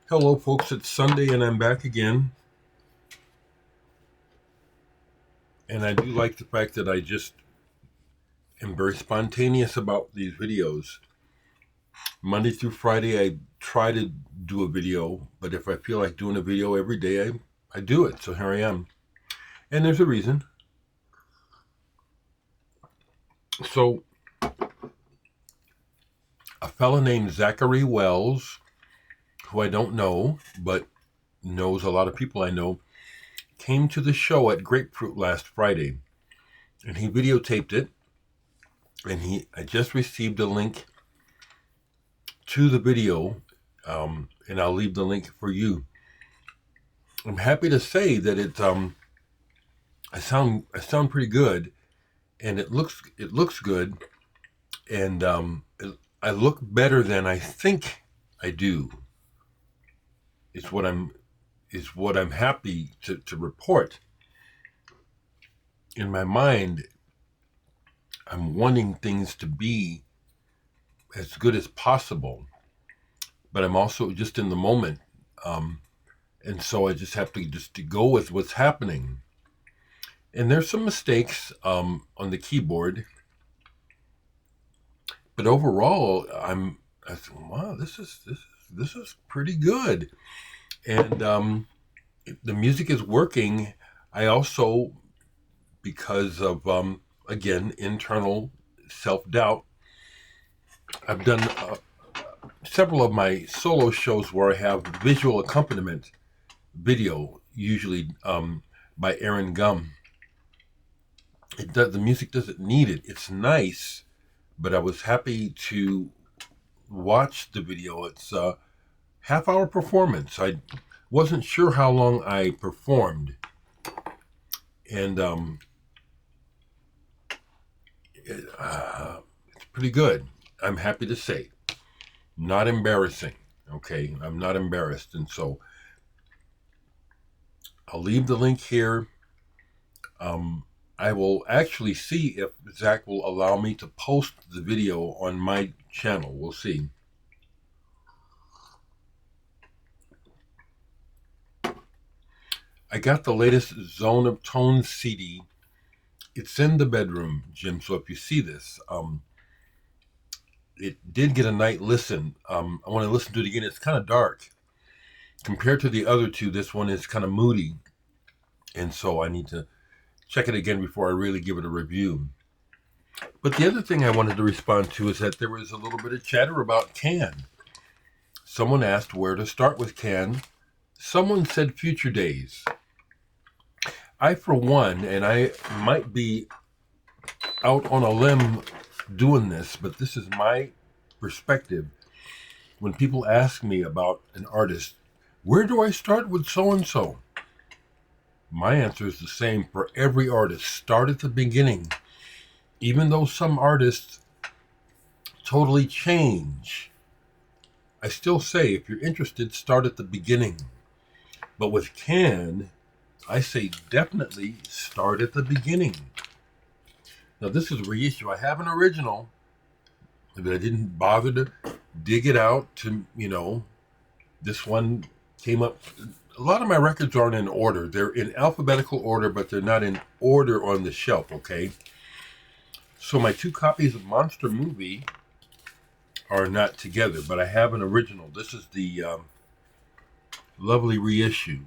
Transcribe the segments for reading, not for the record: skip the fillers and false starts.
Hello, folks. It's Sunday, and I'm back again. And I do like the fact that I just am very spontaneous about these videos. Monday through Friday, I try to do a video, but if I feel like doing a video every day, I do it. So here I am. And there's a reason. So, a fellow named Zachary Wells, who I don't know, but knows a lot of people I know, came to the show at Grapefruit last Friday. And he videotaped it. And I just received a link to the video, and I'll leave the link for you. I'm happy to say that I sound pretty good, and it looks good, and I look better than I think I do. Is what I'm happy to report. In my mind, I'm wanting things to be as good as possible, but I'm also just in the moment. And so I just have to go with what's happening. And there's some mistakes on the keyboard, but overall, I think, wow, this is pretty good. And the music is working. I also, because of again internal self-doubt, I've done several of my solo shows where I have visual accompaniment video, usually by Aaron Gum. The music doesn't need it. It's nice, but I was happy to watch the video. It's a half-hour performance. I wasn't sure how long I performed, and it's pretty good. I'm happy to say, not embarrassing. Okay, I'm not embarrassed, and so I'll leave the link here. I will actually see if Zach will allow me to post the video on my channel. We'll see. I got the latest Zone of Tones CD. It's in the bedroom, Jim, so if you see this, it did get a night listen. I want to listen to it again. It's kind of dark. Compared to the other two, this one is kind of moody. And so I need to check it again before I really give it a review. But the other thing I wanted to respond to is that there was a little bit of chatter about Can. Someone asked where to start with Can. Someone said Future Days. I, for one, and I might be out on a limb doing this, but this is my perspective. When people ask me about an artist, where do I start with so-and-so? My answer is the same for every artist. Start at the beginning. Even though some artists totally change, I still say if you're interested, start at the beginning. But with Can, I say definitely start at the beginning. Now this is a reissue. I have an original, but I didn't bother to dig it out to, this one came up. A lot of my records aren't in order. They're in alphabetical order, but they're not in order on the shelf, okay? So my two copies of Monster Movie are not together, but I have an original. This is the lovely reissue.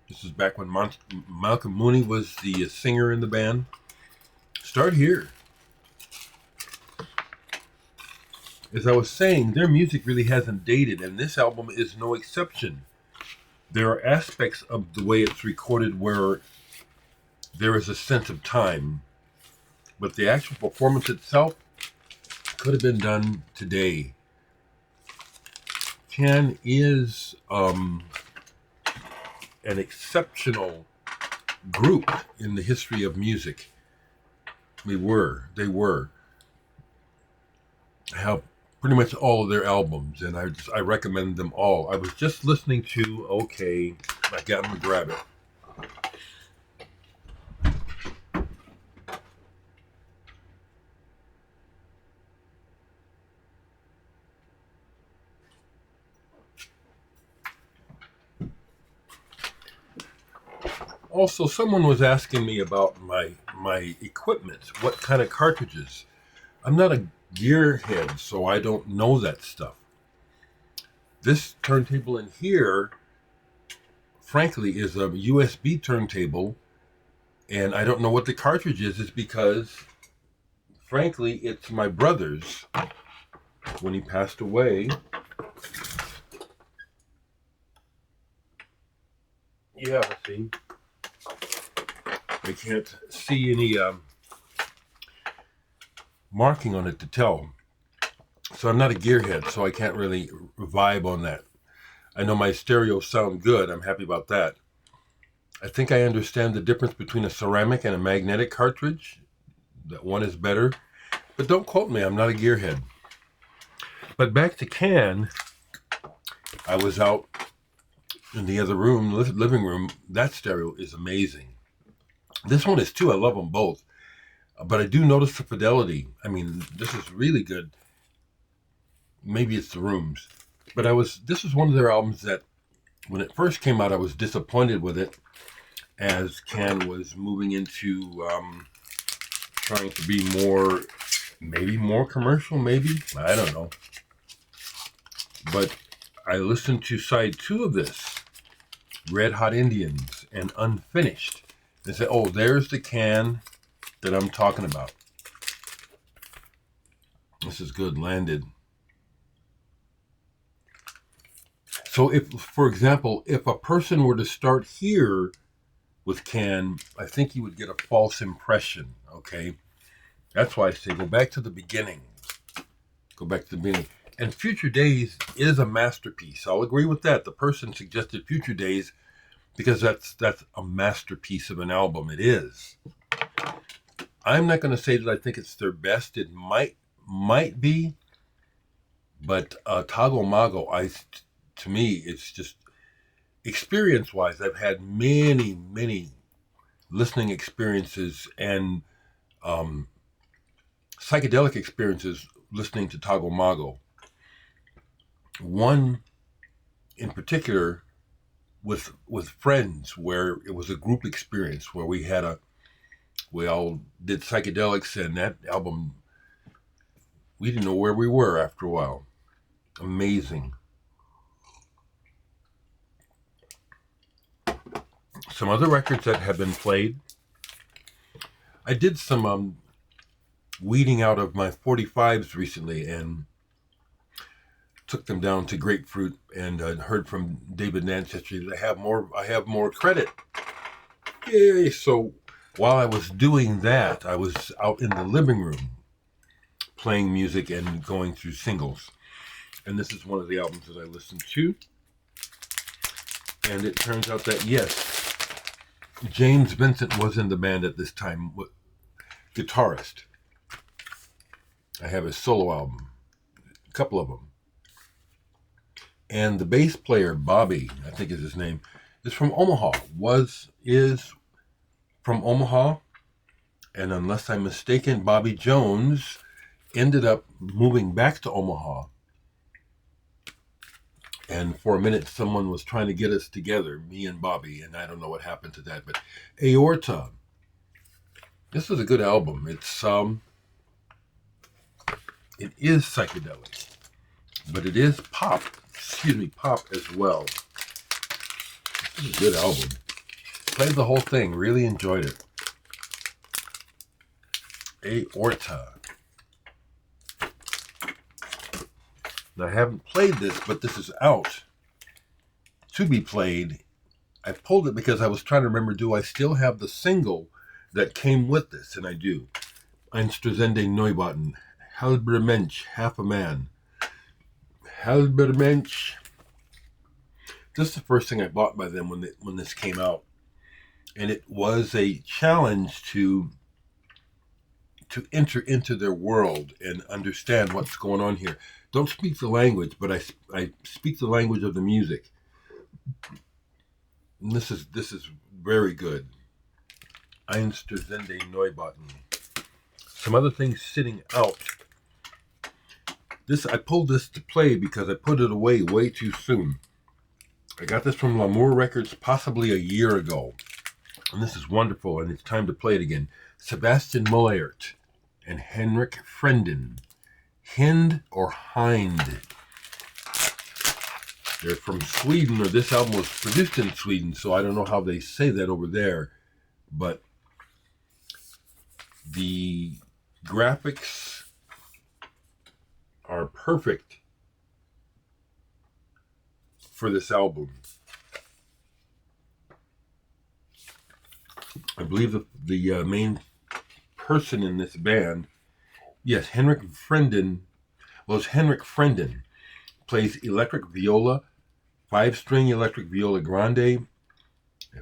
This is back when Malcolm Mooney was the singer in the band. Start here. As I was saying, their music really hasn't dated, and this album is no exception. There are aspects of the way it's recorded where there is a sense of time, but the actual performance itself could have been done today. Can is an exceptional group in the history of music. They were. I have pretty much all of their albums, and I recommend them all. I was just listening to, okay, I got them to grab it. also, someone was asking me about my equipment, what kind of cartridges. I'm not a gearhead, so I don't know that stuff. This turntable in here, frankly, is a USB turntable, and I don't know what the cartridge is because, frankly, it's my brother's. When he passed away, yeah, see, I can't see any marking on it to tell. So I'm not a gearhead, so I can't really vibe on that. I know my stereos sound good. I'm happy about that. I think I understand the difference between a ceramic and a magnetic cartridge. That one is better. But don't quote me, I'm not a gearhead. But back to Can, I was out in the other room, living room. That stereo is amazing. This one is too. I love them both. But I do notice the fidelity. I mean, this is really good. Maybe it's the rooms. But this is one of their albums that, when it first came out, I was disappointed with it, as Can was moving into trying to be more commercial, maybe. I don't know. But I listened to side 2 of this, Red Hot Indians and Unfinished, and said, oh, there's the Can that I'm talking about. This is good, landed. So if, for example, if a person were to start here with Can, I think you would get a false impression, okay? That's why I say go back to the beginning. Go back to the beginning. And Future Days is a masterpiece. I'll agree with that. The person suggested Future Days because that's a masterpiece of an album. It is. I'm not going to say that I think it's their best. It might be. But Tago Mago, to me, it's just, experience-wise, I've had many listening experiences and psychedelic experiences listening to Tago Mago. One in particular with friends, where it was a group experience where we all did psychedelics, and that album, we didn't know where we were after a while. Amazing. Some other records that have been played. I did some weeding out of my 45s recently and took them down to Grapefruit, and heard from David Nance yesterday that I have more credit. Yay! So while I was doing that, I was out in the living room playing music and going through singles. And this is one of the albums that I listened to. And it turns out that, yes, James Vincent was in the band at this time, guitarist. I have his solo album, a couple of them. And the bass player, Bowie, I think is his name, is from Omaha, is from Omaha. And unless I'm mistaken, Bobby Jones ended up moving back to Omaha. And for a minute, someone was trying to get us together, me and Bobby, and I don't know what happened to that. But Aorta, this is a good album. It is psychedelic, but it is pop as well. This is a good album. Played the whole thing, really enjoyed it. Aorta. Now, I haven't played this, but this is out to be played. I pulled it because I was trying to remember, do I still have the single that came with this? And I do. Einstürzende Neubauten. Halber Mensch, half a man. Halber Mensch. This is the first thing I bought by them when this came out. And it was a challenge to enter into their world and understand what's going on here. Don't speak the language, but I speak the language of the music. And this is very good. Einstürzende Neubauten. Some other things sitting out. I pulled this to play because I put it away way too soon. I got this from L'Amour Records possibly a year ago. and this is wonderful, and it's time to play it again. Sebastian Mullaert and Henrik Frendin. Hind or Hind. They're from Sweden, or this album was produced in Sweden, so I don't know how they say that over there, but the graphics are perfect for this album. I believe the main person in this band, yes, Henrik Frendin, plays electric viola, 5-string electric viola grande,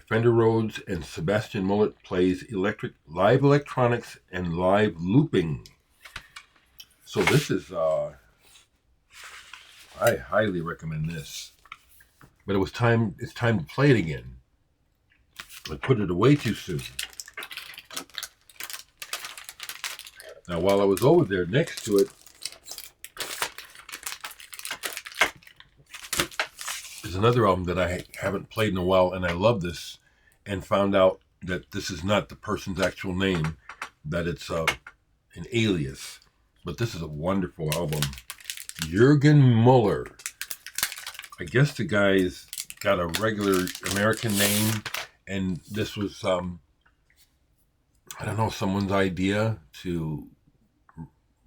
Fender Rhodes, and Sebastian Mullaert plays live electronics and live looping. So this is, I highly recommend this. But it's time to play it again. I put it away too soon. Now, while I was over there next to it, is another album that I haven't played in a while, and I love this, and found out that this is not the person's actual name, that it's an alias. But this is a wonderful album. Jürgen Müller. I guess the guy's got a regular American name, and this was, I don't know, someone's idea to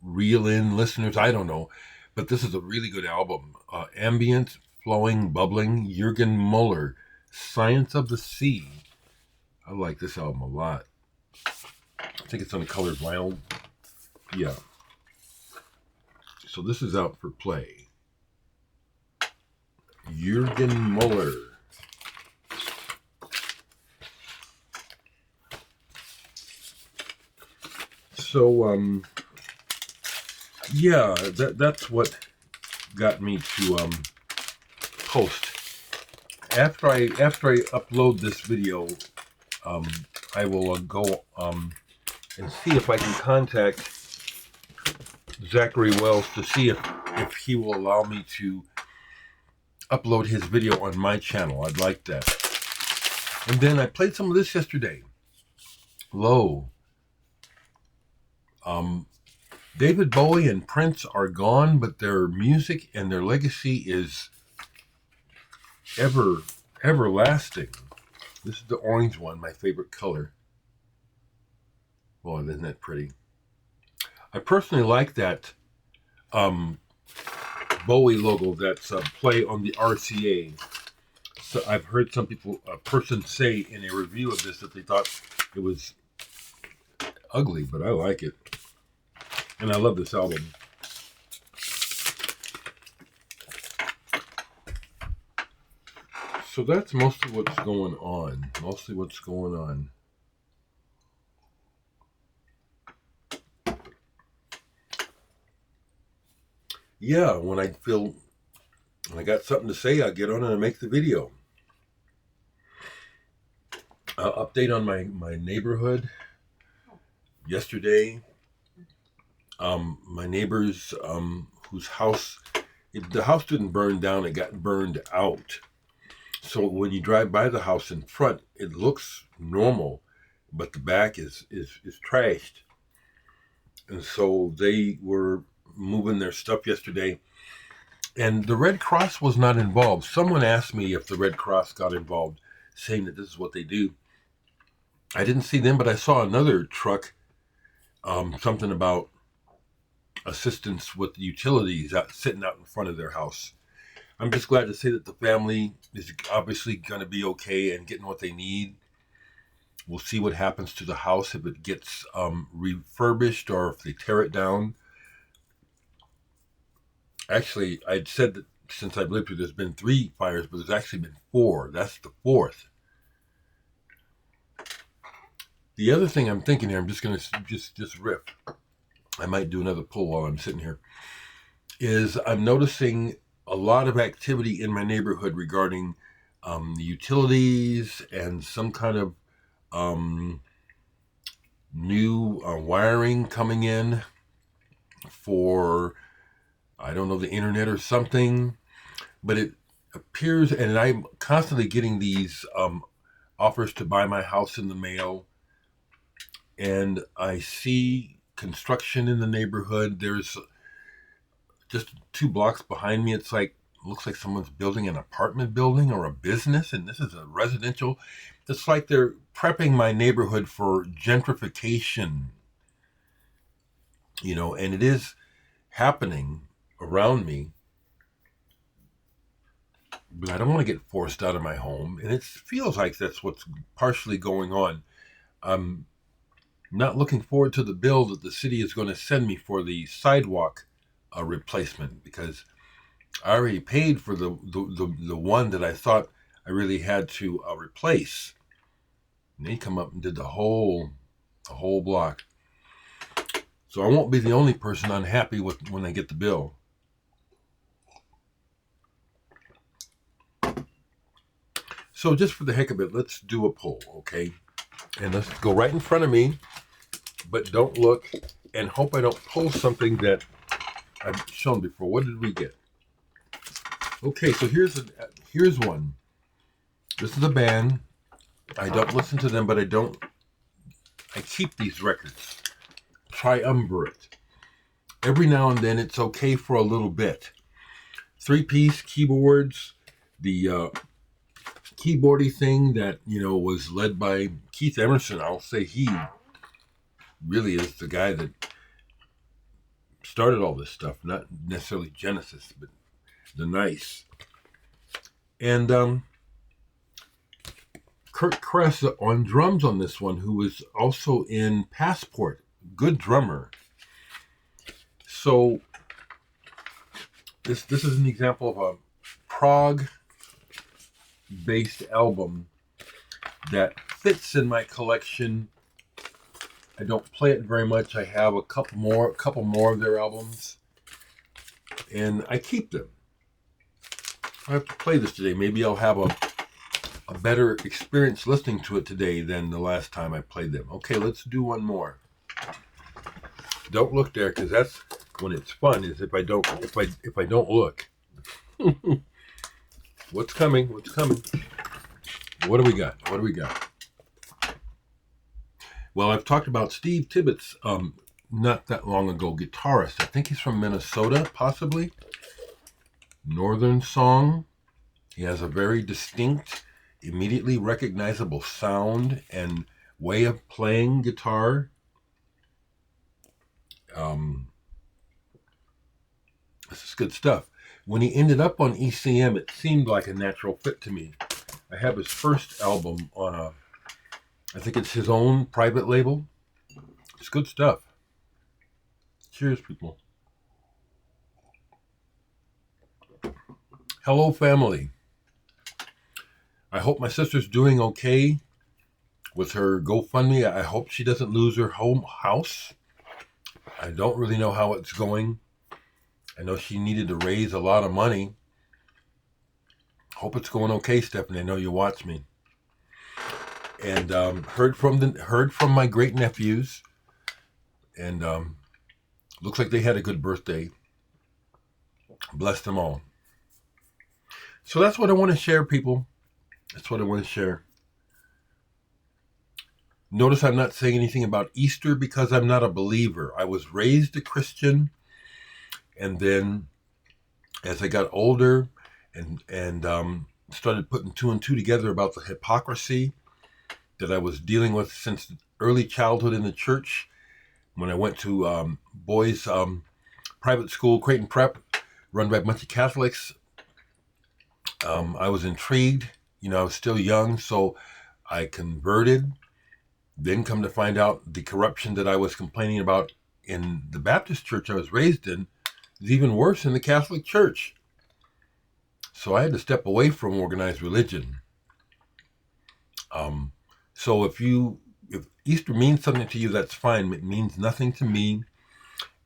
reel in listeners. I don't know. But this is a really good album. Ambient, flowing, bubbling. Jürgen Müller, Science of the Sea. I like this album a lot. I think it's on the colored vinyl. Yeah. So this is out for play. Jürgen Müller. So, yeah, that's what got me to post. After I upload this video, I will go and see if I can contact Zachary Wells to see if he will allow me to upload his video on my channel. I'd like that. And then I played some of this yesterday. Low. David Bowie and Prince are gone, but their music and their legacy is everlasting. This is the orange one, my favorite color. Oh, isn't that pretty? I personally like that Bowie logo that's play on the RCA. So I've heard a person say in a review of this that they thought it was ugly, but I like it. And I love this album. So that's mostly what's going on. Yeah, when I got something to say, I get on and I make the video. Update on my neighborhood. Yesterday, my neighbors whose house, the house didn't burn down, it got burned out. So when you drive by the house in front, it looks normal, but the back is trashed. And so they were moving their stuff yesterday, and the Red Cross was not involved. Someone asked me if the Red Cross got involved, saying that this is what they do. I didn't see them, but I saw another truck, something about assistance with utilities sitting out in front of their house. I'm just glad to say that the family is obviously going to be okay and getting what they need. We'll see what happens to the house, if it gets refurbished or if they tear it down. Actually, I'd said that since I've lived here, there's been 3 fires, but there's actually been 4. That's the 4th. The other thing I'm thinking here, I'm just going to just riff. I might do another pull while I'm sitting here. Is I'm noticing a lot of activity in my neighborhood regarding the utilities and some kind of new wiring coming in for, I don't know, the internet or something. But it appears, and I'm constantly getting these offers to buy my house in the mail, and I see construction in the neighborhood. There's just 2 blocks behind me. Looks like someone's building an apartment building or a business, and this is a residential. It's like they're prepping my neighborhood for gentrification, and it is happening around me. But I don't want to get forced out of my home, and it feels like that's what's partially going on. I'm not looking forward to the bill that the city is going to send me for the sidewalk replacement, because I already paid for the one that I thought I really had to replace. And they come up and did the whole block. So I won't be the only person unhappy when I get the bill. So just for the heck of it, let's do a poll, okay? And let's go right in front of me, but don't look, and hope I don't pull something that I've shown before. What did we get? Okay, so here's one. This is a band. I don't listen to them, but I keep these records. Triumvirat. Every now and then it's okay for a little bit. 3-piece keyboards, the keyboardy thing that, was led by Keith Emerson. I'll say he really is the guy that started all this stuff, not necessarily Genesis, but the nice. And Kurt Kress on drums on this one, who was also in Passport. Good drummer. So this is an example of a prog-based album that fits in my collection. I don't play it very much. I have a couple more of their albums, and I keep them. I have to play this today. Maybe I'll have a better experience listening to it today than the last time I played them. Okay, let's do one more. Don't look there, because that's when it's fun. Is if I don't look. What's coming? What do we got? Well, I've talked about Steve Tibbetts not that long ago, guitarist. I think he's from Minnesota, possibly. Northern song. He has a very distinct, immediately recognizable sound and way of playing guitar. This is good stuff. When he ended up on ECM, it seemed like a natural fit to me. I have his first album on I think it's his own private label. It's good stuff. Cheers, people. Hello, family. I hope my sister's doing okay with her GoFundMe. I hope she doesn't lose her house. I don't really know how it's going. I know she needed to raise a lot of money. Hope it's going okay, Stephanie. I know you watch me. And heard from my great nephews, and looks like they had a good birthday. Bless them all. So that's what I want to share, people. That's what I want to share. Notice I'm not saying anything about Easter because I'm not a believer. I was raised a Christian, and then as I got older and started putting 2 and 2 together about the hypocrisy that I was dealing with since early childhood in the church, when I went to boys' private school, Creighton Prep, run by a bunch of Catholics, I was intrigued. I was still young, so I converted. Then come to find out the corruption that I was complaining about in the Baptist church I was raised in is even worse in the Catholic Church. So I had to step away from organized religion. So if Easter means something to you, that's fine. It means nothing to me.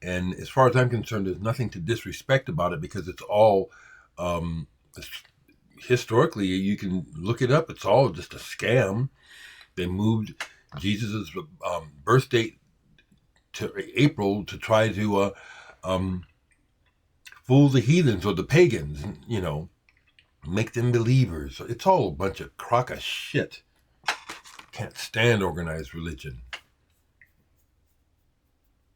And as far as I'm concerned, there's nothing to disrespect about it, because it's all, historically, you can look it up. It's all just a scam. They moved Jesus' birth date to April to try to fool the heathens or the pagans, make them believers. It's all a bunch of crock of shit. Can't stand organized religion.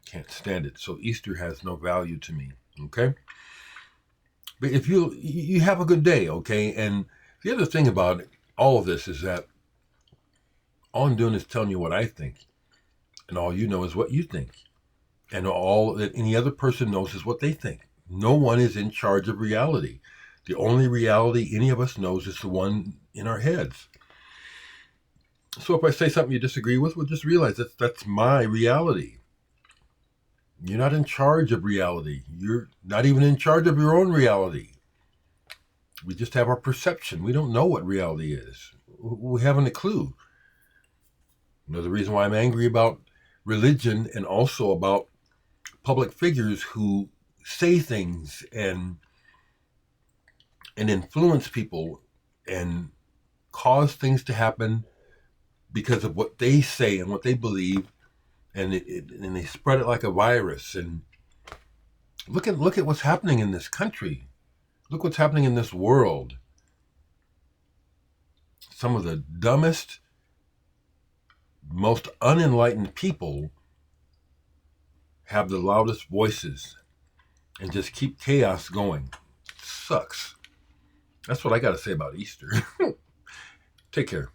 Can't stand it. So Easter has no value to me. Okay? But if you have a good day, okay? And the other thing about all of this is that all I'm doing is telling you what I think. And all you know is what you think. And all that any other person knows is what they think. No one is in charge of reality. The only reality any of us knows is the one in our heads. So if I say something you disagree with, well, just realize that's my reality. You're not in charge of reality. You're not even in charge of your own reality. We just have our perception. We don't know what reality is. We haven't a clue. The reason why I'm angry about religion and also about public figures who say things and influence people and cause things to happen because of what they say and what they believe, and they spread it like a virus. And look at what's happening in this country. Look what's happening in this world. Some of the dumbest, most unenlightened people have the loudest voices and just keep chaos going. Sucks. That's what I got to say about Easter. Take care.